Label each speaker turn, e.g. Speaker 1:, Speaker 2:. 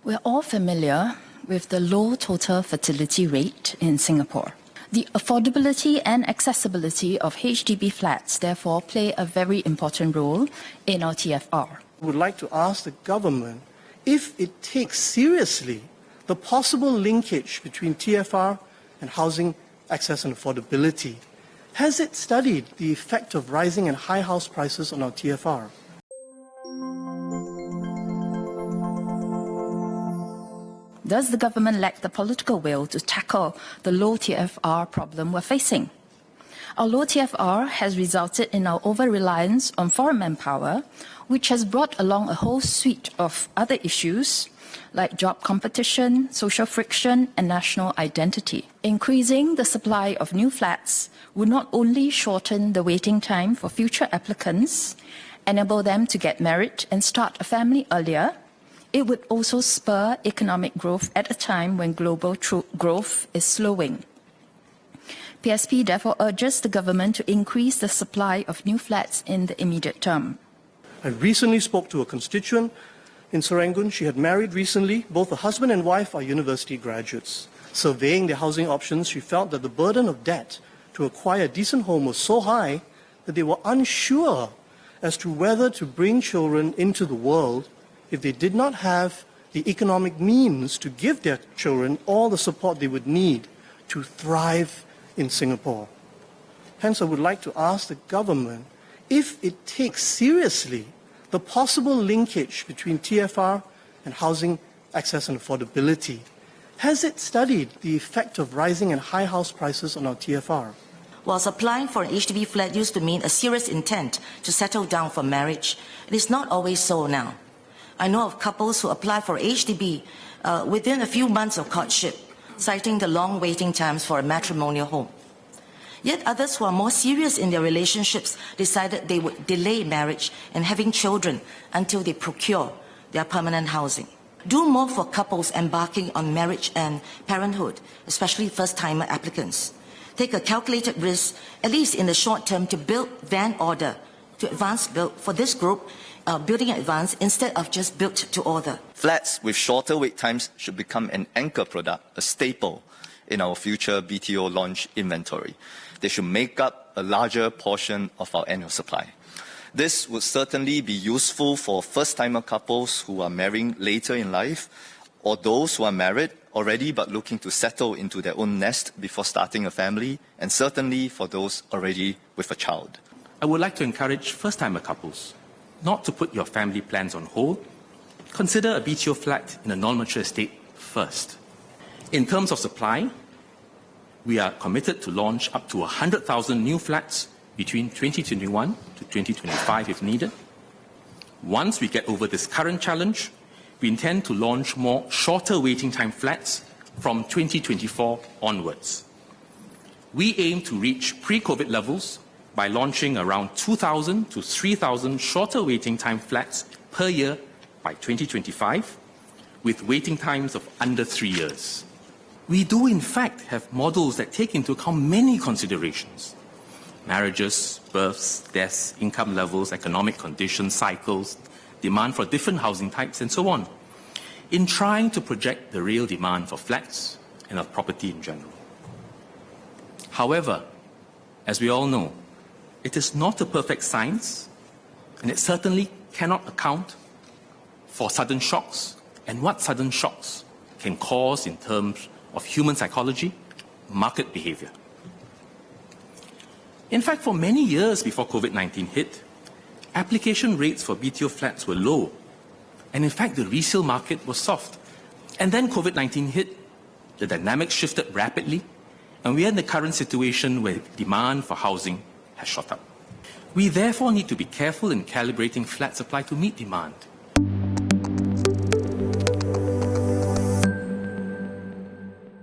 Speaker 1: We're all familiar with the low total fertility rate in Singapore. The affordability and accessibility of HDB flats therefore play a very important role in our TFR.
Speaker 2: I would like to ask the government if it takes seriously the possible linkage between TFR and housing access and affordability. Has it studied the effect of rising and high house prices on our TFR?
Speaker 1: Does the government lack the political will to tackle the low TFR problem we're facing? Our low TFR has resulted in our over-reliance on foreign manpower, which has brought along a whole suite of other issues like job competition, social friction, and national identity. Increasing the supply of new flats would not only shorten the waiting time for future applicants, enable them to get married and start a family earlier, it would also spur economic growth at a time when global growth is slowing. PSP therefore urges the government to increase the supply of new flats in the immediate term.
Speaker 2: I recently spoke to a constituent in Serangoon. She had married recently. Both the husband and wife are university graduates. Surveying their housing options, she felt that the burden of debt to acquire a decent home was so high that they were unsure as to whether to bring children into the world if they did not have the economic means to give their children all the support they would need to thrive in Singapore. Hence, I would like to ask the government if it takes seriously the possible linkage between TFR and housing access and affordability. Has it studied the effect of rising and high house prices on our TFR?
Speaker 3: Whilst applying for an HDB flat used to mean a serious intent to settle down for marriage, it is not always so now. I know of couples who apply for HDB within a few months of courtship, citing the long waiting times for a matrimonial home. Yet others who are more serious in their relationships decided they would delay marriage and having children until they procure their permanent housing. Do more for couples embarking on marriage and parenthood, especially first-timer applicants. Take a calculated risk, at least in the short term, to build van order, to advance build for this group, building in advance instead of just built to order.
Speaker 4: Flats with shorter wait times should become an anchor product, a staple in our future BTO launch inventory. They should make up a larger portion of our annual supply. This would certainly be useful for first-timer couples who are marrying later in life, or those who are married already but looking to settle into their own nest before starting a family, and certainly for those already with a child.
Speaker 5: I would like to encourage first-timer couples not to put your family plans on hold. Consider a BTO flat in a non-mature estate first. In terms of supply, we are committed to launch up to 100,000 new flats between 2021 to 2025 if needed. Once we get over this current challenge, we intend to launch more shorter waiting time flats from 2024 onwards. We aim to reach pre-COVID levels by launching around 2,000 to 3,000 shorter waiting time flats per year by 2025, with waiting times of under 3 years. We do in fact have models that take into account many considerations: marriages, births, deaths, income levels, economic conditions, cycles, demand for different housing types, and so on, in trying to project the real demand for flats and of property in general. However, as we all know, it is not a perfect science, and it certainly cannot account for sudden shocks and what sudden shocks can cause in terms of human psychology, market behavior. In fact, for many years before COVID-19 hit, application rates for BTO flats were low, and in fact the resale market was soft. And then COVID-19 hit, the dynamics shifted rapidly, and we are in the current situation where demand for housing has shot up. We therefore need to be careful in calibrating flat supply to meet demand.